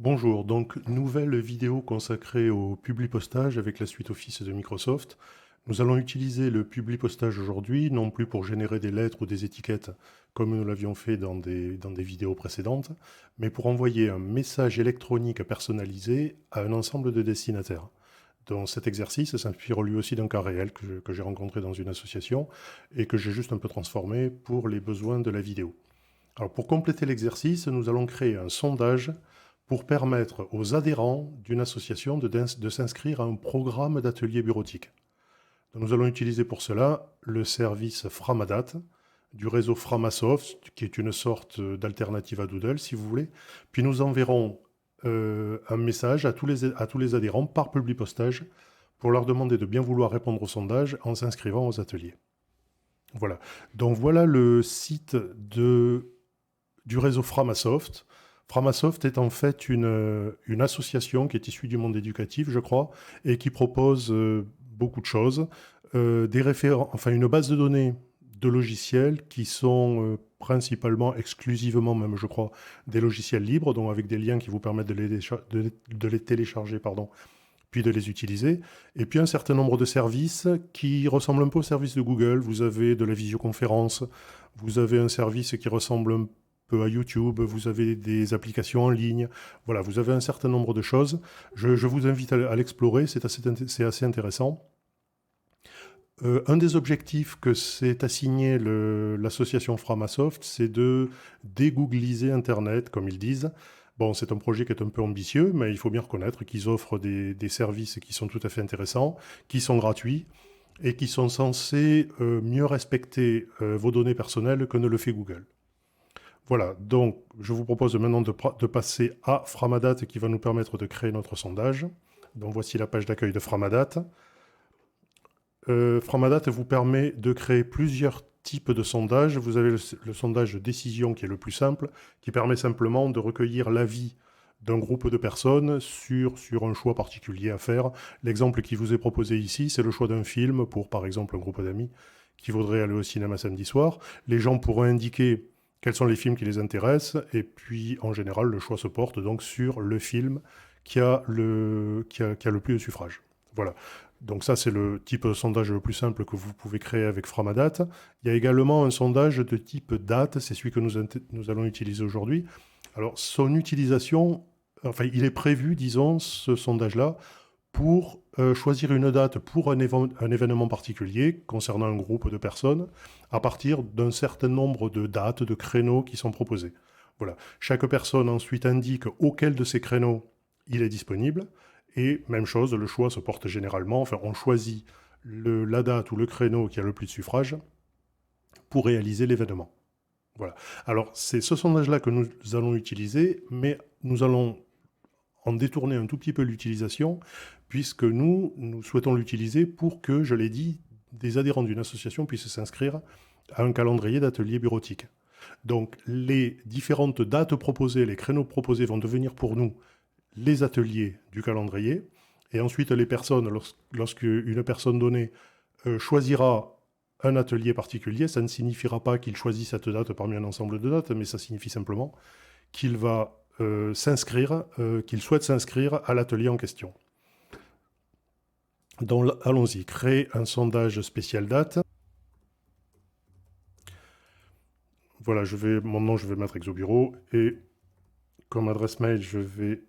Bonjour, donc nouvelle vidéo consacrée au Publipostage avec la suite Office de Microsoft. Nous allons utiliser le Publipostage aujourd'hui, non plus pour générer des lettres ou des étiquettes comme nous l'avions fait dans des vidéos précédentes, mais pour envoyer un message électronique personnalisé à un ensemble de destinataires. Dans cet exercice s'inspire lui aussi d'un cas réel que j'ai rencontré dans une association et que j'ai juste un peu transformé pour les besoins de la vidéo. Alors pour compléter l'exercice, nous allons créer un sondage pour permettre aux adhérents d'une association de s'inscrire à un programme d'atelier bureautique. Donc nous allons utiliser pour cela le service Framadat du réseau Framasoft, qui est une sorte d'alternative à Doodle, si vous voulez. Puis nous enverrons un message à tous les adhérents par Publipostage pour leur demander de bien vouloir répondre au sondage en s'inscrivant aux ateliers. Voilà. Donc voilà le site du réseau Framasoft. Framasoft est en fait une association qui est issue du monde éducatif, je crois, et qui propose beaucoup de choses. Une base de données de logiciels qui sont principalement, exclusivement même, je crois, des logiciels libres, donc avec des liens qui vous permettent de les télécharger, pardon, puis de les utiliser. Et puis un certain nombre de services qui ressemblent un peu aux services de Google. Vous avez de la visioconférence, vous avez un service qui ressemble un peu à YouTube, vous avez des applications en ligne. Voilà, vous avez un certain nombre de choses. Je vous invite à l'explorer, c'est assez intéressant. Un des objectifs que s'est assigné l'association Framasoft, c'est de dégoogliser Internet, comme ils disent. Bon, c'est un projet qui est un peu ambitieux, mais il faut bien reconnaître qu'ils offrent des services qui sont tout à fait intéressants, qui sont gratuits et qui sont censés mieux respecter vos données personnelles que ne le fait Google. Voilà, donc je vous propose maintenant de passer à Framadat qui va nous permettre de créer notre sondage. Donc voici la page d'accueil de Framadat. Framadat vous permet de créer plusieurs types de sondages. Vous avez le sondage de décision qui est le plus simple, qui permet simplement de recueillir l'avis d'un groupe de personnes sur un choix particulier à faire. L'exemple qui vous est proposé ici, c'est le choix d'un film pour, par exemple, un groupe d'amis qui voudrait aller au cinéma samedi soir. Les gens pourront indiquer quels sont les films qui les intéressent, et puis, en général, le choix se porte donc sur le film qui a le plus de suffrages. Voilà. Donc ça, c'est le type de sondage le plus simple que vous pouvez créer avec Framadat. Il y a également un sondage de type date, c'est celui que nous allons utiliser aujourd'hui. Alors, son utilisation, enfin, il est prévu, disons, ce sondage-là, pour choisir une date pour un événement particulier concernant un groupe de personnes à partir d'un certain nombre de dates, de créneaux qui sont proposés. Voilà. Chaque personne ensuite indique auquel de ces créneaux il est disponible. Et même chose, le choix se porte généralement, enfin on choisit la date ou le créneau qui a le plus de suffrages pour réaliser l'événement. Voilà. Alors c'est ce sondage-là que nous allons utiliser, mais nous allons en détourner un tout petit peu l'utilisation, puisque nous souhaitons l'utiliser pour que, je l'ai dit, des adhérents d'une association puissent s'inscrire à un calendrier d'atelier bureautique. Donc les différentes dates proposées, les créneaux proposés vont devenir pour nous les ateliers du calendrier, et ensuite les personnes, lorsqu'une personne donnée choisira un atelier particulier, ça ne signifiera pas qu'il choisit cette date parmi un ensemble de dates, mais ça signifie simplement qu'il va s'inscrire, qu'il souhaite s'inscrire à l'atelier en question. Donc allons-y, créer un sondage spécial date. Voilà, mon nom, je vais mettre Exobureau, et comme adresse mail, je vais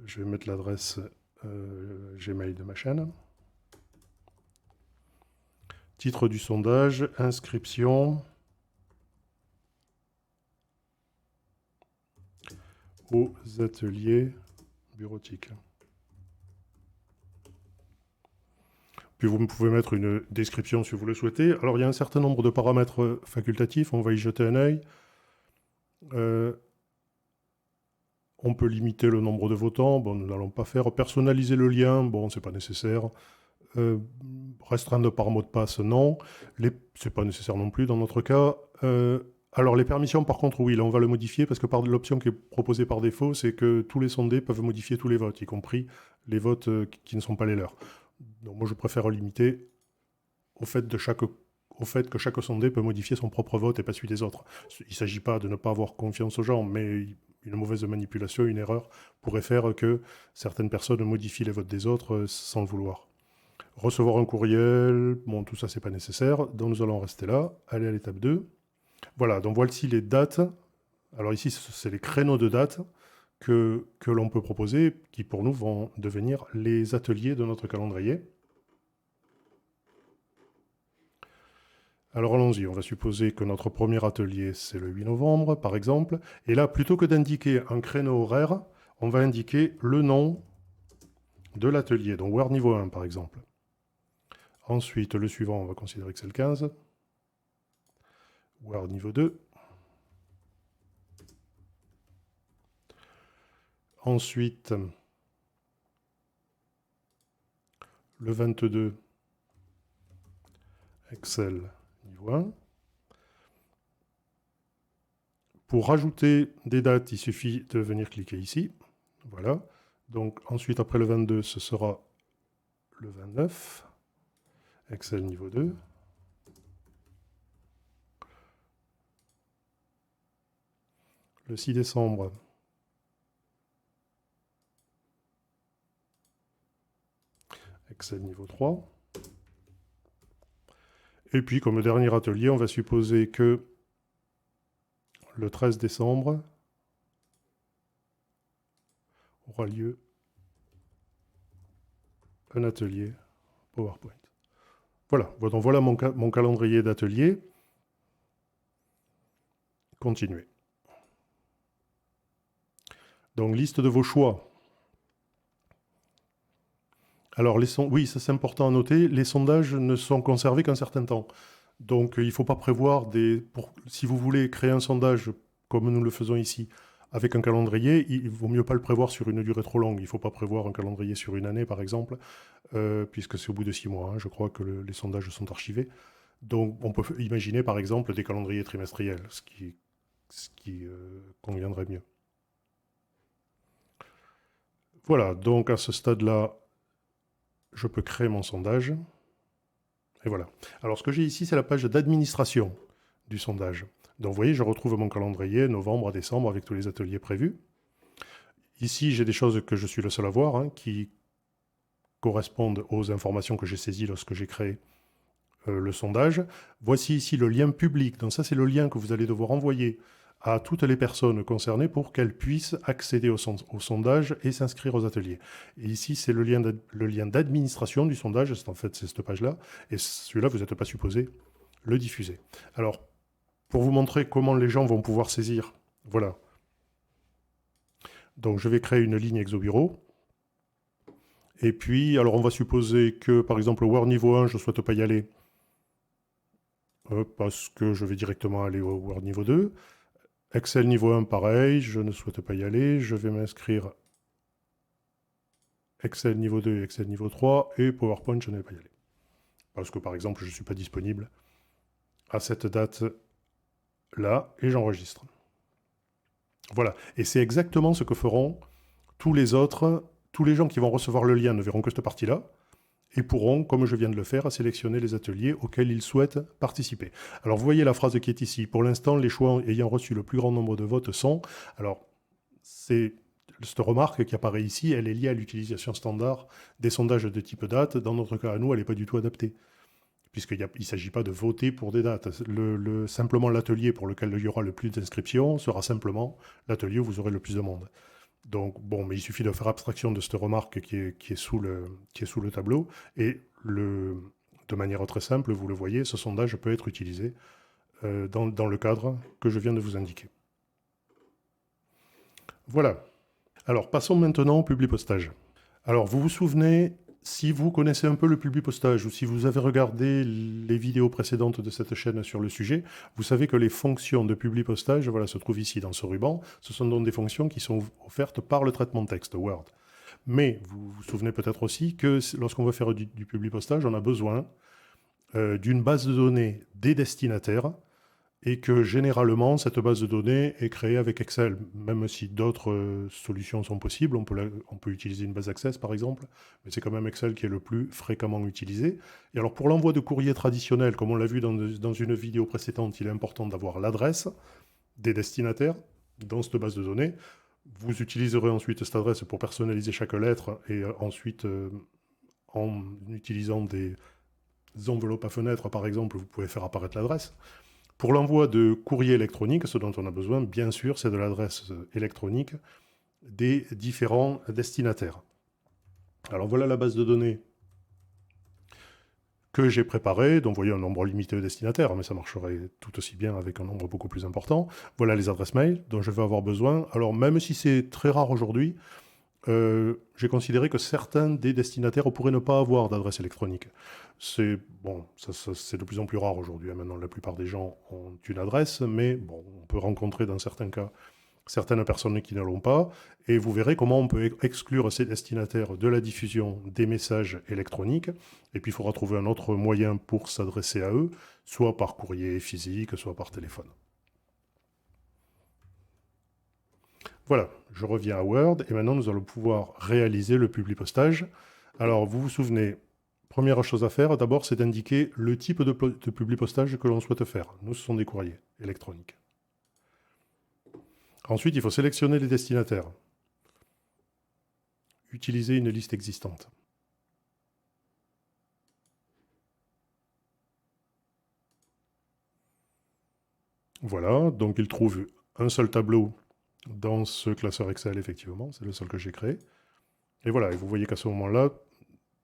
je vais mettre l'adresse Gmail de ma chaîne. Titre du sondage, inscription aux ateliers bureautiques. Puis vous pouvez mettre une description si vous le souhaitez. Alors il y a un certain nombre de paramètres facultatifs, on va y jeter un œil. On peut limiter le nombre de votants, bon, nous n'allons pas faire. Personnaliser le lien, bon, c'est pas nécessaire. Restreindre par mot de passe, non. C'est pas nécessaire non plus dans notre cas. Alors les permissions, par contre, oui, là on va le modifier parce que l'option qui est proposée par défaut, c'est que tous les sondés peuvent modifier tous les votes, y compris les votes qui ne sont pas les leurs. Donc moi je préfère limiter au au fait que chaque sondé peut modifier son propre vote et pas celui des autres. Il ne s'agit pas de ne pas avoir confiance aux gens, mais une mauvaise manipulation, une erreur pourrait faire que certaines personnes modifient les votes des autres sans le vouloir. Recevoir un courriel, bon, tout ça, c'est pas nécessaire. Donc, nous allons en rester là. Aller à l'étape 2. Voilà, donc voici les dates. Alors ici, c'est les créneaux de dates que l'on peut proposer, qui pour nous vont devenir les ateliers de notre calendrier. Alors allons-y, on va supposer que notre premier atelier, c'est le 8 novembre, par exemple. Et là, plutôt que d'indiquer un créneau horaire, on va indiquer le nom de l'atelier, donc Word niveau 1, par exemple. Ensuite, le suivant, on va considérer que c'est le 15. Word niveau 2. Ensuite, le 22, Excel niveau 1. Pour rajouter des dates, il suffit de venir cliquer ici. Voilà. Donc ensuite, après le 22, ce sera le 29. Excel niveau 2. Le 6 décembre. Excel niveau 3. Et puis, comme dernier atelier, on va supposer que le 13 décembre aura lieu un atelier PowerPoint. Voilà, donc voilà mon calendrier d'atelier. Continuez. Donc, liste de vos choix. Alors, oui, ça c'est important à noter, les sondages ne sont conservés qu'un certain temps. Donc, il ne faut pas prévoir si vous voulez créer un sondage comme nous le faisons ici, avec un calendrier, il vaut mieux pas le prévoir sur une durée trop longue. Il ne faut pas prévoir un calendrier sur une année, par exemple, puisque c'est au bout de 6 mois. Je crois que les sondages sont archivés. Donc, on peut imaginer, par exemple, des calendriers trimestriels, ce qui conviendrait mieux. Voilà, donc à ce stade-là, je peux créer mon sondage. Et voilà. Alors, ce que j'ai ici, c'est la page d'administration du sondage. Donc, vous voyez, je retrouve mon calendrier, novembre à décembre, avec tous les ateliers prévus. Ici, j'ai des choses que je suis le seul à voir, qui correspondent aux informations que j'ai saisies lorsque j'ai créé le sondage. Voici ici le lien public. Donc ça, c'est le lien que vous allez devoir envoyer à toutes les personnes concernées pour qu'elles puissent accéder au sondage et s'inscrire aux ateliers. Et ici, c'est le lien d'administration du sondage. En fait, c'est cette page-là. Et celui-là, vous n'êtes pas supposé le diffuser. Alors, pour vous montrer comment les gens vont pouvoir saisir, voilà. Donc, je vais créer une ligne Exobureau. Et puis, alors on va supposer que, par exemple, au Word niveau 1, je ne souhaite pas y aller parce que je vais directement aller au Word niveau 2. Excel niveau 1, pareil, je ne souhaite pas y aller. Je vais m'inscrire Excel niveau 2 et Excel niveau 3. Et PowerPoint, je ne vais pas y aller. Parce que, par exemple, je ne suis pas disponible à cette date-là et j'enregistre. Voilà. Et c'est exactement ce que feront tous les autres. Tous les gens qui vont recevoir le lien ne verront que cette partie-là et pourront, comme je viens de le faire, sélectionner les ateliers auxquels ils souhaitent participer. Alors, vous voyez la phrase qui est ici. Pour l'instant, les choix ayant reçu le plus grand nombre de votes sont... Alors, c'est cette remarque qui apparaît ici, elle est liée à l'utilisation standard des sondages de type date. Dans notre cas, à nous, elle n'est pas du tout adaptée, puisqu'il ne s'agit pas de voter pour des dates. Simplement, l'atelier pour lequel il y aura le plus d'inscriptions sera simplement l'atelier où vous aurez le plus de monde. Donc, bon, mais il suffit de faire abstraction de cette remarque qui est sous le tableau. Et de manière très simple, vous le voyez, ce sondage peut être utilisé dans le cadre que je viens de vous indiquer. Voilà. Alors, passons maintenant au Publipostage. Alors, vous vous souvenez, si vous connaissez un peu le Publipostage ou si vous avez regardé les vidéos précédentes de cette chaîne sur le sujet, vous savez que les fonctions de Publipostage, voilà, se trouvent ici dans ce ruban. Ce sont donc des fonctions qui sont offertes par le traitement de texte Word. Mais vous vous souvenez peut-être aussi que lorsqu'on veut faire du Publipostage, on a besoin d'une base de données des destinataires et que généralement, cette base de données est créée avec Excel, même si d'autres solutions sont possibles. On peut utiliser une base Access, par exemple, mais c'est quand même Excel qui est le plus fréquemment utilisé. Et alors, pour l'envoi de courrier traditionnel, comme on l'a vu dans une vidéo précédente, il est important d'avoir l'adresse des destinataires dans cette base de données. Vous utiliserez ensuite cette adresse pour personnaliser chaque lettre, et ensuite, en utilisant des enveloppes à fenêtre, par exemple, vous pouvez faire apparaître l'adresse. Pour l'envoi de courrier électronique, ce dont on a besoin, bien sûr, c'est de l'adresse électronique des différents destinataires. Alors voilà la base de données que j'ai préparée, d'envoyer un nombre limité de destinataires, mais ça marcherait tout aussi bien avec un nombre beaucoup plus important. Voilà les adresses mail dont je vais avoir besoin. Alors même si c'est très rare aujourd'hui, j'ai considéré que certains des destinataires pourraient ne pas avoir d'adresse électronique. C'est bon, c'est de plus en plus rare aujourd'hui. Maintenant, la plupart des gens ont une adresse, mais bon, on peut rencontrer dans certains cas certaines personnes qui ne l'ont pas, et vous verrez comment on peut exclure ces destinataires de la diffusion des messages électroniques, et puis il faudra trouver un autre moyen pour s'adresser à eux, soit par courrier physique, soit par téléphone. Voilà, je reviens à Word, et maintenant nous allons pouvoir réaliser le publipostage. Alors, vous vous souvenez, première chose à faire, d'abord, c'est d'indiquer le type de publipostage que l'on souhaite faire. Nous, ce sont des courriers électroniques. Ensuite, il faut sélectionner les destinataires. Utiliser une liste existante. Voilà, donc il trouve un seul tableau dans ce classeur Excel, effectivement, c'est le seul que j'ai créé. Et voilà, et vous voyez qu'à ce moment-là,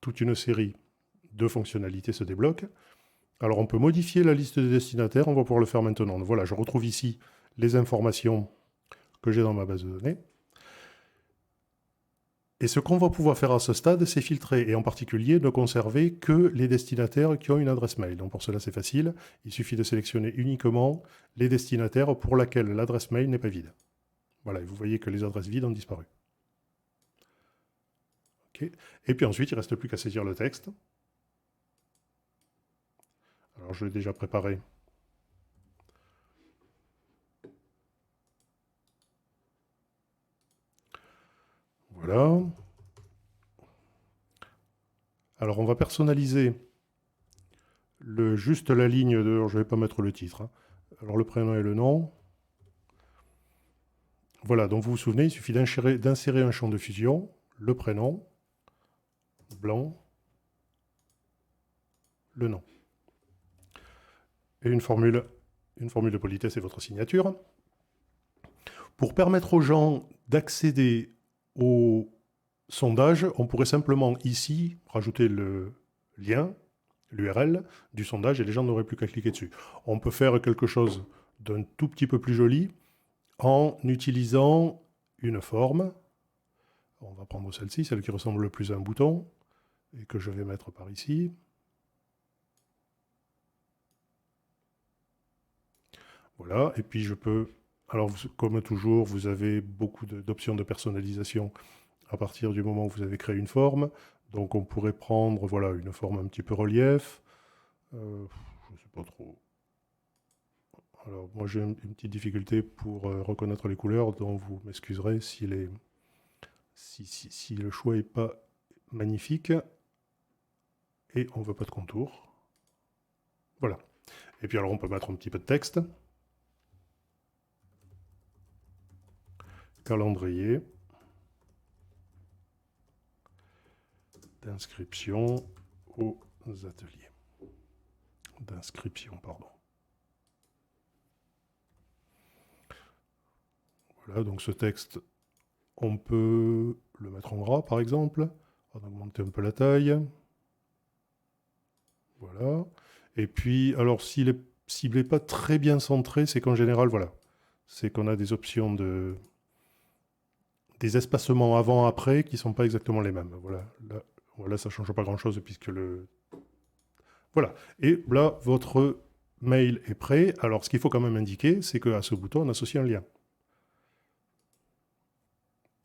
toute une série de fonctionnalités se débloquent. Alors on peut modifier la liste des destinataires, on va pouvoir le faire maintenant. Voilà, je retrouve ici les informations que j'ai dans ma base de données. Et ce qu'on va pouvoir faire à ce stade, c'est filtrer, et en particulier ne conserver que les destinataires qui ont une adresse mail. Donc pour cela, c'est facile. Il suffit de sélectionner uniquement les destinataires pour lesquels l'adresse mail n'est pas vide. Voilà, et vous voyez que les adresses vides ont disparu. Okay. Et puis ensuite, il ne reste plus qu'à saisir le texte. Alors je l'ai déjà préparé. Voilà. Alors on va personnaliser juste la ligne de... Alors, je ne vais pas mettre le titre. Hein. Alors le prénom et le nom. Voilà, donc vous vous souvenez, il suffit d'insérer un champ de fusion, le prénom, blanc, le nom. Et une formule de politesse et votre signature. Pour permettre aux gens d'accéder au sondage, on pourrait simplement ici rajouter le lien, l'URL du sondage, et les gens n'auraient plus qu'à cliquer dessus. On peut faire quelque chose d'un tout petit peu plus joli en utilisant une forme. On va prendre celle-ci, celle qui ressemble le plus à un bouton, et que je vais mettre par ici. Voilà, et puis je peux... Alors, comme toujours, vous avez beaucoup d'options de personnalisation à partir du moment où vous avez créé une forme. Donc on pourrait prendre voilà, une forme un petit peu relief. Je ne sais pas trop. Alors moi j'ai une petite difficulté pour reconnaître les couleurs, donc vous m'excuserez si le choix n'est pas magnifique. Et on ne veut pas de contour. Voilà. Et puis alors on peut mettre un petit peu de texte. Calendrier. D'inscription aux ateliers. D'inscription, pardon. Voilà, donc ce texte, on peut le mettre en gras, par exemple. On va augmenter un peu la taille. Voilà. Et puis, alors, s'il n'est pas très bien centré, c'est qu'en général, voilà, c'est qu'on a des options des espacements avant-après qui ne sont pas exactement les mêmes. Voilà, ça ne change pas grand-chose puisque le... Voilà. Et là, votre mail est prêt. Alors, ce qu'il faut quand même indiquer, c'est qu'à ce bouton, on associe un lien.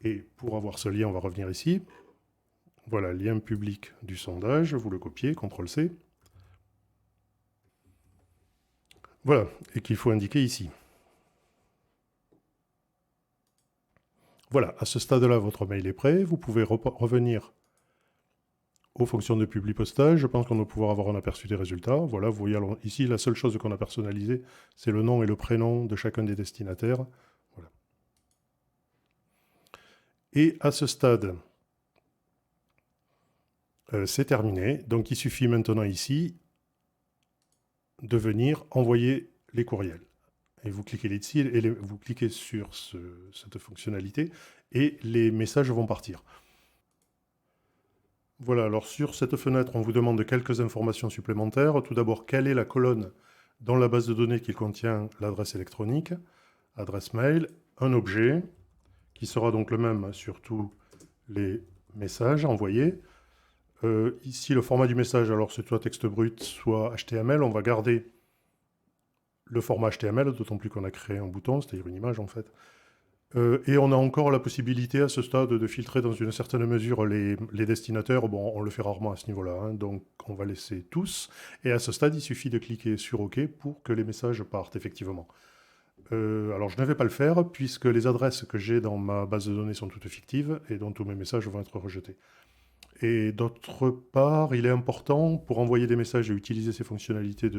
Et pour avoir ce lien, on va revenir ici. Voilà, lien public du sondage. Vous le copiez, CTRL-C. Voilà, et qu'il faut indiquer ici. Voilà, à ce stade-là, votre mail est prêt. Vous pouvez revenir aux fonctions de publi postage. Je pense qu'on va pouvoir avoir un aperçu des résultats. Voilà, vous voyez alors, ici, la seule chose qu'on a personnalisée, c'est le nom et le prénom de chacun des destinataires. Voilà. Et à ce stade, c'est terminé. Donc il suffit maintenant ici de venir envoyer les courriels. Et vous cliquez ici et vous cliquez sur cette fonctionnalité et les messages vont partir. Voilà, alors sur cette fenêtre, on vous demande quelques informations supplémentaires. Tout d'abord, quelle est la colonne dans la base de données qui contient l'adresse électronique, adresse mail, un objet, qui sera donc le même sur tous les messages envoyés. Ici, le format du message, alors c'est soit texte brut, soit HTML. On va garder le format HTML, d'autant plus qu'on a créé un bouton, c'est-à-dire une image en fait. Et on a encore la possibilité à ce stade de filtrer dans une certaine mesure les destinataires. Bon, on le fait rarement à ce niveau-là, hein, donc on va laisser tous. Et à ce stade, il suffit de cliquer sur OK pour que les messages partent effectivement. Alors je ne vais pas le faire puisque les adresses que j'ai dans ma base de données sont toutes fictives et donc tous mes messages vont être rejetés. Et d'autre part, il est important pour envoyer des messages et utiliser ces fonctionnalités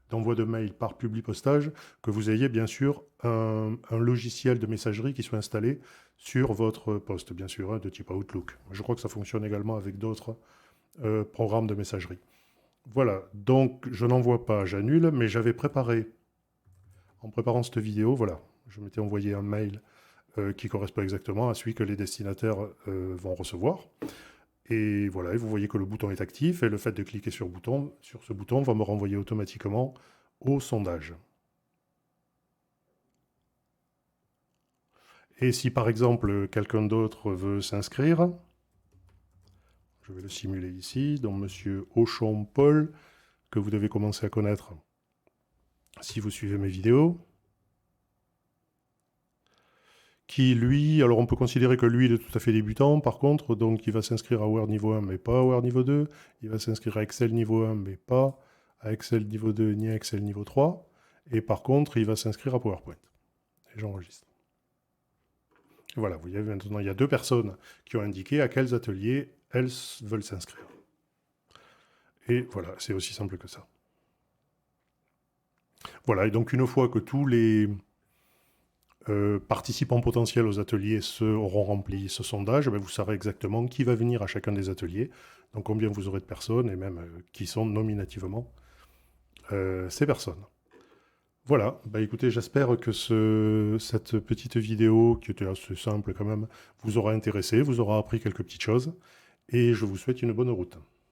d'envoi de mail par publi postage que vous ayez bien sûr un logiciel de messagerie qui soit installé sur votre poste, bien sûr, hein, de type Outlook. Je crois que ça fonctionne également avec d'autres programmes de messagerie. Voilà, donc je n'envoie pas, j'annule, mais j'avais préparé, en préparant cette vidéo, voilà, je m'étais envoyé un mail qui correspond exactement à celui que les destinataires vont recevoir. Et voilà, et vous voyez que le bouton est actif, et le fait de cliquer sur ce bouton va me renvoyer automatiquement au sondage. Et si par exemple quelqu'un d'autre veut s'inscrire, je vais le simuler ici, donc Monsieur Auchon Paul, que vous devez commencer à connaître si vous suivez mes vidéos, qui lui, alors on peut considérer que lui il est tout à fait débutant par contre, donc il va s'inscrire à Word niveau 1 mais pas à Word niveau 2, il va s'inscrire à Excel niveau 1 mais pas à Excel niveau 2 ni à Excel niveau 3, et par contre il va s'inscrire à PowerPoint. Et j'enregistre. Voilà, vous voyez maintenant il y a 2 personnes qui ont indiqué à quels ateliers elles veulent s'inscrire. Et voilà, c'est aussi simple que ça. Voilà, et donc une fois que tous les participants potentiels aux ateliers auront rempli ce sondage, ben vous saurez exactement qui va venir à chacun des ateliers, donc combien vous aurez de personnes, et même qui sont nominativement ces personnes. Voilà, bah écoutez, j'espère que cette petite vidéo, qui était assez simple quand même, vous aura intéressé, vous aura appris quelques petites choses, et je vous souhaite une bonne route.